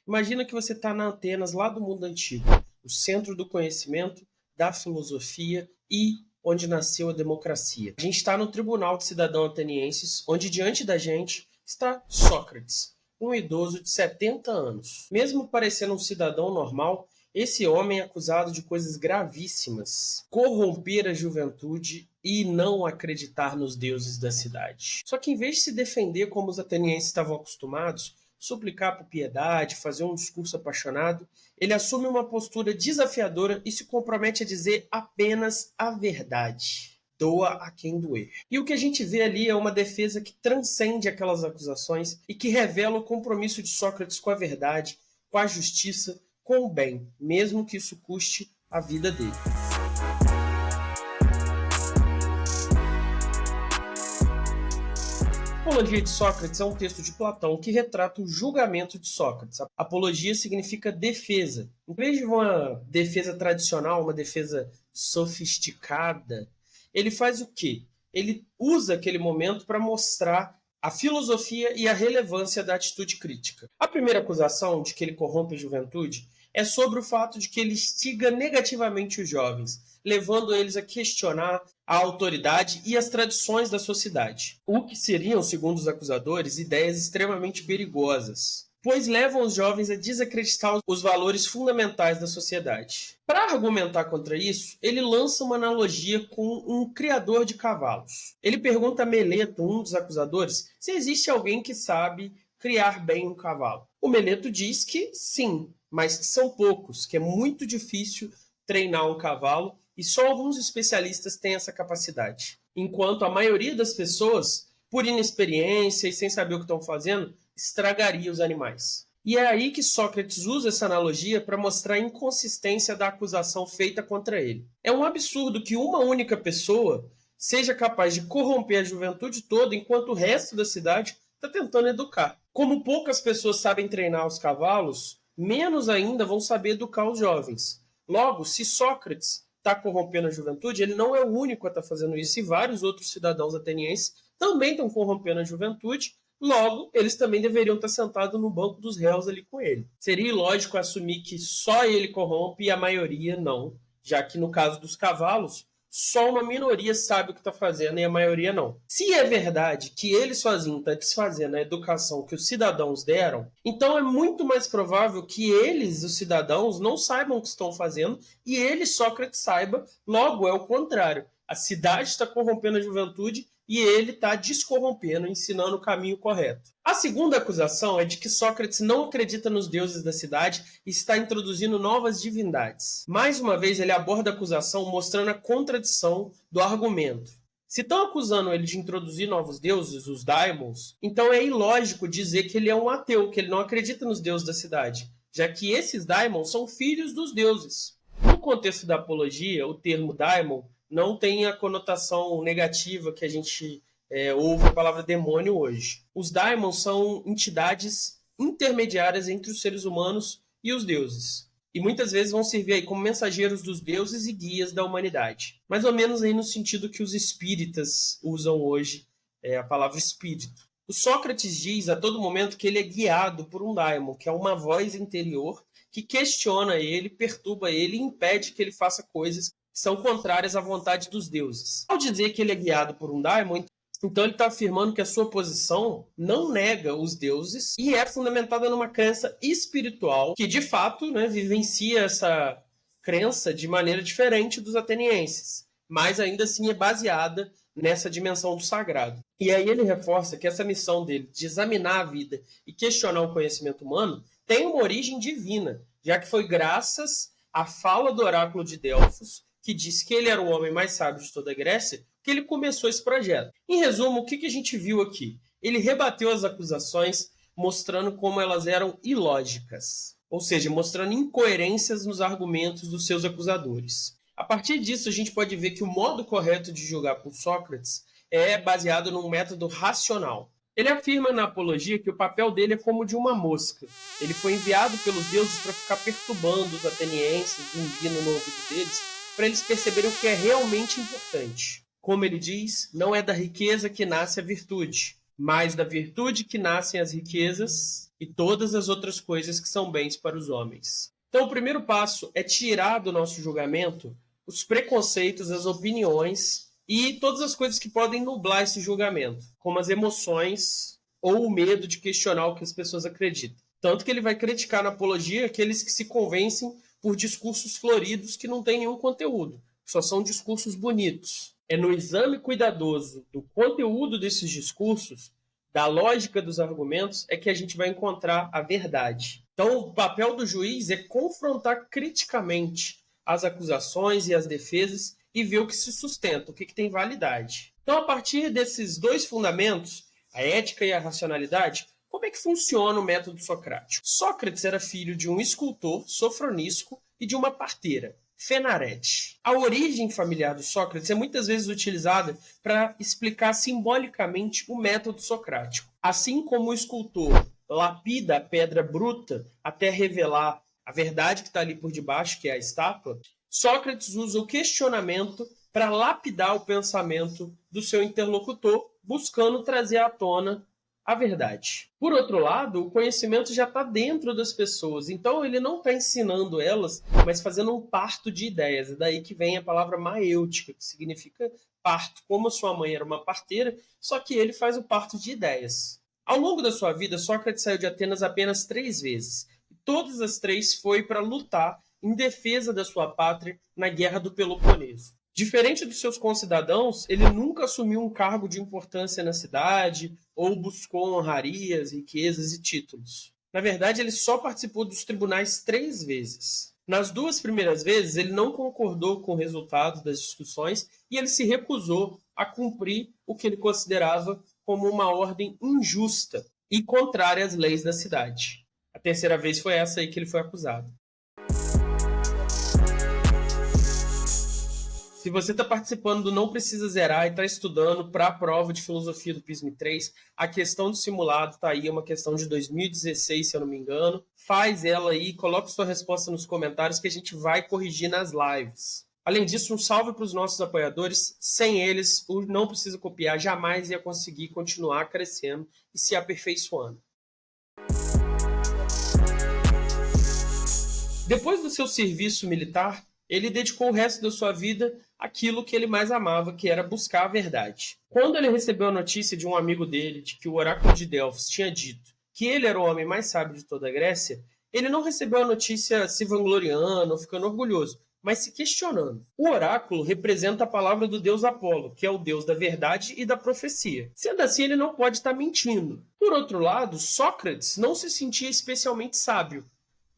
Imagina que você está na Atenas, lá do mundo antigo, o centro do conhecimento, da filosofia e onde nasceu a democracia. A gente está no Tribunal de Cidadãos Atenienses, onde diante da gente está Sócrates, um idoso de 70 anos. Mesmo parecendo um cidadão normal, esse homem é acusado de coisas gravíssimas: corromper a juventude e não acreditar nos deuses da cidade. Só que em vez de se defender como os atenienses estavam acostumados, suplicar por piedade, fazer um discurso apaixonado, ele assume uma postura desafiadora e se compromete a dizer apenas a verdade. Doa a quem doer. E o que a gente vê ali é uma defesa que transcende aquelas acusações e que revela o compromisso de Sócrates com a verdade, com a justiça, com o bem, mesmo que isso custe a vida dele. A Apologia de Sócrates é um texto de Platão que retrata o julgamento de Sócrates. A apologia significa defesa. Em vez de uma defesa tradicional, uma defesa sofisticada, ele faz o quê? Ele usa aquele momento para mostrar a filosofia e a relevância da atitude crítica. A primeira acusação de que ele corrompe a juventude é sobre o fato de que ele instiga negativamente os jovens, levando eles a questionar a autoridade e as tradições da sociedade. O que seriam, segundo os acusadores, ideias extremamente perigosas, pois levam os jovens a desacreditar os valores fundamentais da sociedade. Para argumentar contra isso, ele lança uma analogia com um criador de cavalos. Ele pergunta a Meleto, um dos acusadores, se existe alguém que sabe criar bem um cavalo. O Meleto diz que sim, mas são poucos, que é muito difícil treinar um cavalo e só alguns especialistas têm essa capacidade. Enquanto a maioria das pessoas, por inexperiência e sem saber o que estão fazendo, estragaria os animais. E é aí que Sócrates usa essa analogia para mostrar a inconsistência da acusação feita contra ele. É um absurdo que uma única pessoa seja capaz de corromper a juventude toda enquanto o resto da cidade está tentando educar. Como poucas pessoas sabem treinar os cavalos, menos ainda vão saber educar os jovens. Logo, se Sócrates está corrompendo a juventude, ele não é o único a estar fazendo isso, e vários outros cidadãos atenienses também estão corrompendo a juventude. Logo, eles também deveriam estar sentados no banco dos réus ali com ele. Seria ilógico assumir que só ele corrompe e a maioria não, já que no caso dos cavalos, só uma minoria sabe o que está fazendo e a maioria não. Se é verdade que ele sozinho está desfazendo a educação que os cidadãos deram, então é muito mais provável que eles, os cidadãos, não saibam o que estão fazendo e ele, Sócrates, saiba. Logo, é o contrário. A cidade está corrompendo a juventude e ele está descorrompendo, ensinando o caminho correto. A segunda acusação é de que Sócrates não acredita nos deuses da cidade e está introduzindo novas divindades. Mais uma vez, ele aborda a acusação mostrando a contradição do argumento. Se estão acusando ele de introduzir novos deuses, os daimons, então é ilógico dizer que ele é um ateu, que ele não acredita nos deuses da cidade, já que esses daimons são filhos dos deuses. No contexto da apologia, o termo daimon não tem a conotação negativa que a gente ouve a palavra demônio hoje. Os daimons são entidades intermediárias entre os seres humanos e os deuses. E muitas vezes vão servir aí como mensageiros dos deuses e guias da humanidade. Mais ou menos aí no sentido que os espíritas usam hoje a palavra espírito. O Sócrates diz a todo momento que ele é guiado por um daimon, que é uma voz interior que questiona ele, perturba ele e impede que ele faça coisas que são contrárias à vontade dos deuses. Ao dizer que ele é guiado por um daimon, então ele está afirmando que a sua posição não nega os deuses e é fundamentada numa crença espiritual que, de fato, vivencia essa crença de maneira diferente dos atenienses, mas ainda assim é baseada nessa dimensão do sagrado. E aí ele reforça que essa missão dele de examinar a vida e questionar o conhecimento humano tem uma origem divina, já que foi graças à fala do oráculo de Delfos, que disse que ele era o homem mais sábio de toda a Grécia, que ele começou esse projeto. Em resumo, o que a gente viu aqui? Ele rebateu as acusações, mostrando como elas eram ilógicas, ou seja, mostrando incoerências nos argumentos dos seus acusadores. A partir disso, a gente pode ver que o modo correto de julgar por Sócrates é baseado num método racional. Ele afirma na apologia que o papel dele é como de uma mosca. Ele foi enviado pelos deuses para ficar perturbando os atenienses, zumbindo no ouvido deles, para eles perceberem o que é realmente importante. Como ele diz, não é da riqueza que nasce a virtude, mas da virtude que nascem as riquezas. e todas as outras coisas que são bens para os homens. Então, o primeiro passo é tirar do nosso julgamento os preconceitos, as opiniões e todas as coisas que podem nublar esse julgamento, como as emoções ou o medo de questionar o que as pessoas acreditam. Tanto que ele vai criticar na apologia aqueles que se convencem por discursos floridos que não têm nenhum conteúdo, só são discursos bonitos. É no exame cuidadoso do conteúdo desses discursos, da lógica dos argumentos, é que a gente vai encontrar a verdade. Então, o papel do juiz é confrontar criticamente as acusações e as defesas e ver o que se sustenta, o que tem validade. Então, a partir desses dois fundamentos, a ética e a racionalidade, como é que funciona o método socrático? Sócrates era filho de um escultor, Sofronisco, e de uma parteira, Fenarete. A origem familiar do Sócrates é muitas vezes utilizada para explicar simbolicamente o método socrático. Assim como o escultor lapida a pedra bruta até revelar a verdade que está ali por debaixo, que é a estátua, Sócrates usa o questionamento para lapidar o pensamento do seu interlocutor, buscando trazer à tona a verdade. Por outro lado, o conhecimento já está dentro das pessoas, então ele não está ensinando elas, mas fazendo um parto de ideias. É daí que vem a palavra maêutica, que significa parto. Como a sua mãe era uma parteira, só que ele faz o parto de ideias. Ao longo da sua vida, Sócrates saiu de Atenas apenas 3 vezes. E todas as 3 foi para lutar em defesa da sua pátria na Guerra do Peloponeso. Diferente dos seus concidadãos, ele nunca assumiu um cargo de importância na cidade ou buscou honrarias, riquezas e títulos. Na verdade, ele só participou dos tribunais 3 vezes. Nas 2 primeiras vezes, ele não concordou com o resultado das discussões e ele se recusou a cumprir o que ele considerava como uma ordem injusta e contrária às leis da cidade. A terceira vez foi essa aí que ele foi acusado. Se você está participando do Não Precisa Zerar e está estudando para a prova de filosofia do PISM 3, a questão do simulado está aí, é uma questão de 2016, se eu não me engano. Faz ela aí, coloque sua resposta nos comentários que a gente vai corrigir nas lives. Além disso, um salve para os nossos apoiadores. Sem eles, o Não Precisa Copiar jamais ia conseguir continuar crescendo e se aperfeiçoando. Depois do seu serviço militar, ele dedicou o resto da sua vida àquilo que ele mais amava, que era buscar a verdade. Quando ele recebeu a notícia de um amigo dele de que o oráculo de Delfos tinha dito que ele era o homem mais sábio de toda a Grécia, ele não recebeu a notícia se vangloriando ou ficando orgulhoso, mas se questionando. O oráculo representa a palavra do deus Apolo, que é o deus da verdade e da profecia. Sendo assim, ele não pode estar mentindo. Por outro lado, Sócrates não se sentia especialmente sábio.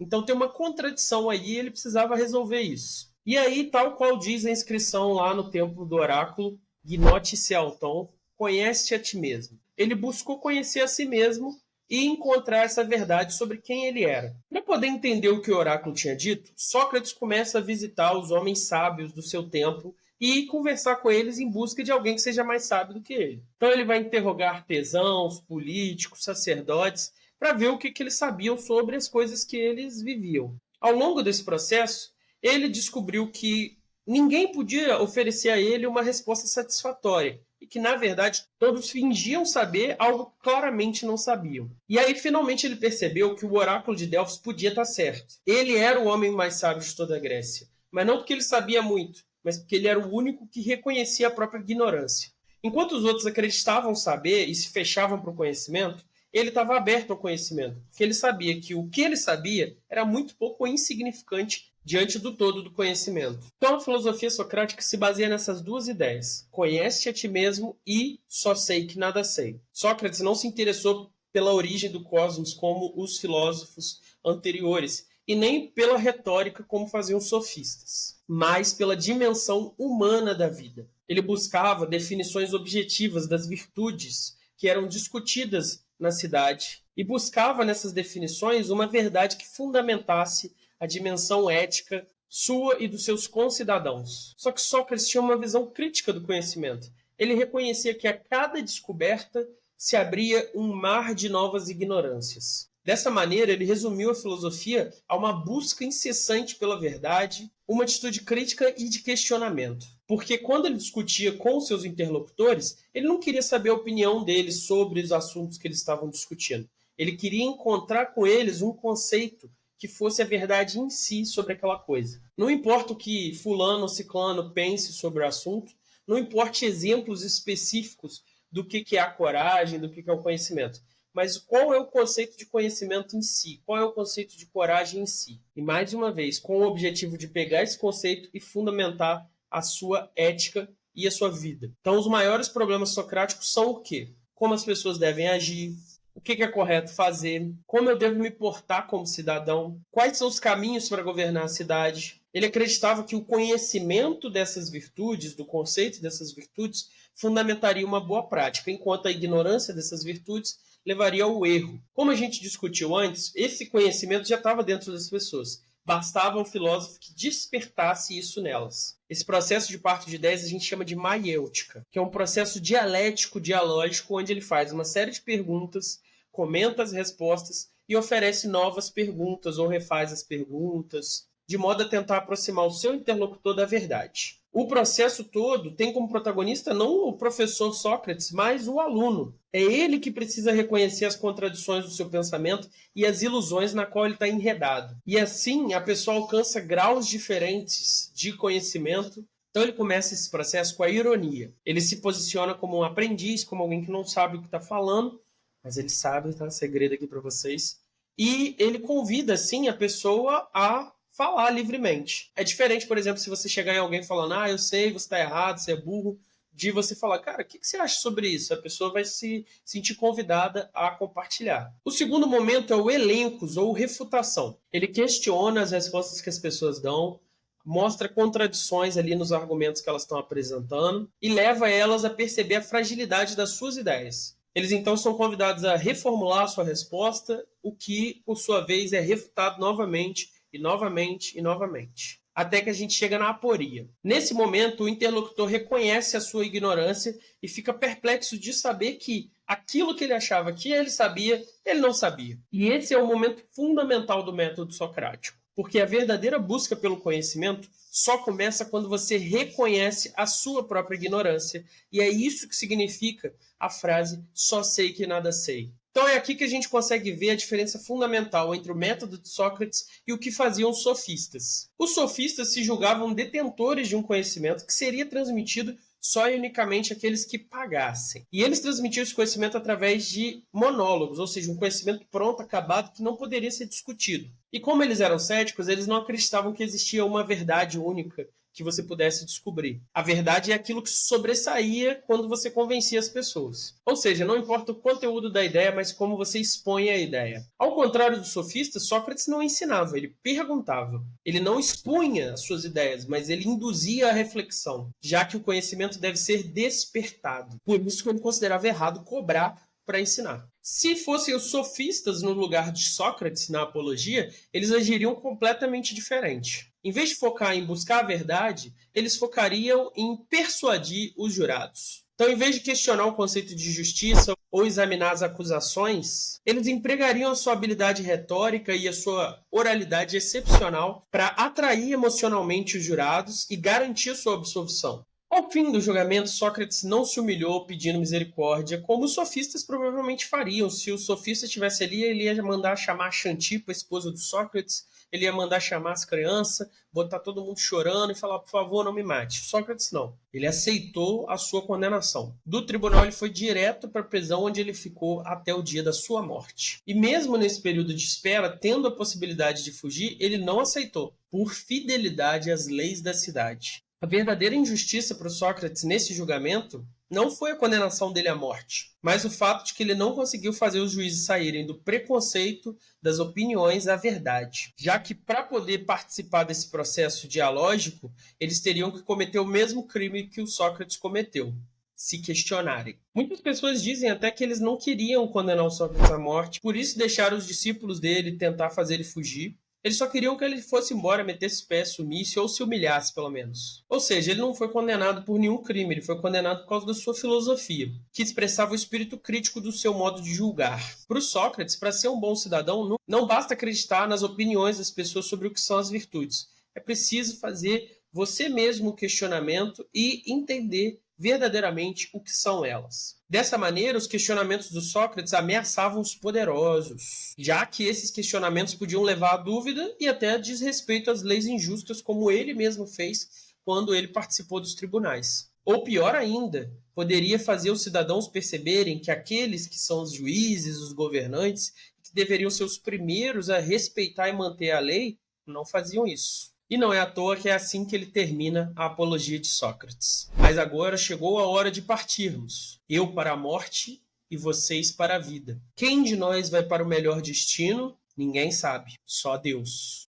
Então tem uma contradição aí e ele precisava resolver isso. E aí, tal qual diz a inscrição lá no templo do oráculo, Gnote Sealton, conhece-te a ti mesmo. Ele buscou conhecer a si mesmo e encontrar essa verdade sobre quem ele era. Para poder entender o que o oráculo tinha dito, Sócrates começa a visitar os homens sábios do seu tempo e conversar com eles em busca de alguém que seja mais sábio do que ele. Então ele vai interrogar artesãos, políticos, sacerdotes, para ver o que eles sabiam sobre as coisas que eles viviam. Ao longo desse processo, ele descobriu que ninguém podia oferecer a ele uma resposta satisfatória e que, na verdade, todos fingiam saber algo que claramente não sabiam. E aí, finalmente, ele percebeu que o oráculo de Delfos podia estar certo. Ele era o homem mais sábio de toda a Grécia, mas não porque ele sabia muito, mas porque ele era o único que reconhecia a própria ignorância. Enquanto os outros acreditavam saber e se fechavam para o conhecimento, ele estava aberto ao conhecimento, porque ele sabia que o que ele sabia era muito pouco ou insignificante diante do todo do conhecimento. Então a filosofia socrática se baseia nessas 2 ideias: conhece-te a ti mesmo e só sei que nada sei. Sócrates não se interessou pela origem do cosmos como os filósofos anteriores, e nem pela retórica como faziam os sofistas, mas pela dimensão humana da vida. Ele buscava definições objetivas das virtudes que eram discutidas na cidade e buscava nessas definições uma verdade que fundamentasse a dimensão ética sua e dos seus concidadãos. Só que Sócrates tinha uma visão crítica do conhecimento. Ele reconhecia que a cada descoberta se abria um mar de novas ignorâncias. Dessa maneira, ele resumiu a filosofia a uma busca incessante pela verdade, uma atitude crítica e de questionamento. Porque quando ele discutia com seus interlocutores, ele não queria saber a opinião deles sobre os assuntos que eles estavam discutindo. Ele queria encontrar com eles um conceito que fosse a verdade em si sobre aquela coisa. Não importa o que fulano ou ciclano pense sobre o assunto, não importa exemplos específicos do que é a coragem, do que é o conhecimento, mas qual é o conceito de conhecimento em si? Qual é o conceito de coragem em si? E mais uma vez, com o objetivo de pegar esse conceito e fundamentar a sua ética e a sua vida. Então, os maiores problemas socráticos são o quê? Como as pessoas devem agir, o que é correto fazer, como eu devo me portar como cidadão, quais são os caminhos para governar a cidade. Ele acreditava que o conhecimento dessas virtudes, do conceito dessas virtudes, fundamentaria uma boa prática, enquanto a ignorância dessas virtudes levaria ao erro. Como a gente discutiu antes, esse conhecimento já estava dentro das pessoas. Bastava um filósofo que despertasse isso nelas. Esse processo de parto de ideias a gente chama de maiêutica, que é um processo dialético, dialógico, onde ele faz uma série de perguntas, comenta as respostas e oferece novas perguntas ou refaz as perguntas, de modo a tentar aproximar o seu interlocutor da verdade. O processo todo tem como protagonista não o professor Sócrates, mas o aluno. É ele que precisa reconhecer as contradições do seu pensamento e as ilusões na qual ele está enredado. E assim, a pessoa alcança graus diferentes de conhecimento. Então ele começa esse processo com a ironia. Ele se posiciona como um aprendiz, como alguém que não sabe o que está falando, mas ele sabe, tá? Segredo aqui para vocês. E ele convida, assim, a pessoa a falar livremente. É diferente, por exemplo, se você chegar em alguém falando, eu sei, você está errado, você é burro, de você falar, cara, o que você acha sobre isso? A pessoa vai se sentir convidada a compartilhar. O segundo momento é o elencos, ou refutação. Ele questiona as respostas que as pessoas dão, mostra contradições ali nos argumentos que elas estão apresentando e leva elas a perceber a fragilidade das suas ideias. Eles então são convidados a reformular a sua resposta, o que, por sua vez, é refutado novamente e novamente e novamente, até que a gente chega na aporia. Nesse momento, o interlocutor reconhece a sua ignorância e fica perplexo de saber que aquilo que ele achava que ele sabia, ele não sabia. E esse é o momento fundamental do método socrático, porque a verdadeira busca pelo conhecimento só começa quando você reconhece a sua própria ignorância. E é isso que significa a frase só sei que nada sei. Então é aqui que a gente consegue ver a diferença fundamental entre o método de Sócrates e o que faziam os sofistas. Os sofistas se julgavam detentores de um conhecimento que seria transmitido só e unicamente àqueles que pagassem. E eles transmitiam esse conhecimento através de monólogos, ou seja, um conhecimento pronto, acabado, que não poderia ser discutido. E como eles eram céticos, eles não acreditavam que existia uma verdade única que você pudesse descobrir. A verdade é aquilo que sobressaía quando você convencia as pessoas. Ou seja, não importa o conteúdo da ideia, mas como você expõe a ideia. Ao contrário dos sofistas, Sócrates não ensinava, ele perguntava. Ele não expunha as suas ideias, mas ele induzia a reflexão, já que o conhecimento deve ser despertado. Por isso que ele considerava errado cobrar para ensinar. Se fossem os sofistas no lugar de Sócrates na apologia, eles agiriam completamente diferente. Em vez de focar em buscar a verdade, eles focariam em persuadir os jurados. Então, em vez de questionar o conceito de justiça ou examinar as acusações, eles empregariam a sua habilidade retórica e a sua oralidade excepcional para atrair emocionalmente os jurados e garantir sua absolvição. Ao fim do julgamento, Sócrates não se humilhou pedindo misericórdia, como os sofistas provavelmente fariam. Se o sofista estivesse ali, ele ia mandar chamar a Xantipa, a esposa do Sócrates, ele ia mandar chamar as crianças, botar todo mundo chorando e falar, por favor, não me mate. Sócrates não. Ele aceitou a sua condenação. Do tribunal, ele foi direto para a prisão, onde ele ficou até o dia da sua morte. E mesmo nesse período de espera, tendo a possibilidade de fugir, ele não aceitou, por fidelidade às leis da cidade. A verdadeira injustiça para o Sócrates nesse julgamento não foi a condenação dele à morte, mas o fato de que ele não conseguiu fazer os juízes saírem do preconceito, das opiniões à verdade, já que para poder participar desse processo dialógico, eles teriam que cometer o mesmo crime que o Sócrates cometeu, se questionarem. Muitas pessoas dizem até que eles não queriam condenar o Sócrates à morte, por isso deixaram os discípulos dele tentar fazer ele fugir. Eles só queriam que ele fosse embora, metesse o pé, sumisse ou se humilhasse, pelo menos. Ou seja, ele não foi condenado por nenhum crime, ele foi condenado por causa da sua filosofia, que expressava o espírito crítico do seu modo de julgar. Para o Sócrates, para ser um bom cidadão, não basta acreditar nas opiniões das pessoas sobre o que são as virtudes. É preciso fazer você mesmo o questionamento e entender verdadeiramente o que são elas. Dessa maneira, os questionamentos do Sócrates ameaçavam os poderosos, já que esses questionamentos podiam levar à dúvida e até a desrespeito às leis injustas, como ele mesmo fez quando ele participou dos tribunais. Ou pior ainda, poderia fazer os cidadãos perceberem que aqueles que são os juízes, os governantes, que deveriam ser os primeiros a respeitar e manter a lei, não faziam isso. E não é à toa que é assim que ele termina a Apologia de Sócrates. Mas agora chegou a hora de partirmos. Eu para a morte e vocês para a vida. Quem de nós vai para o melhor destino? Ninguém sabe, só Deus.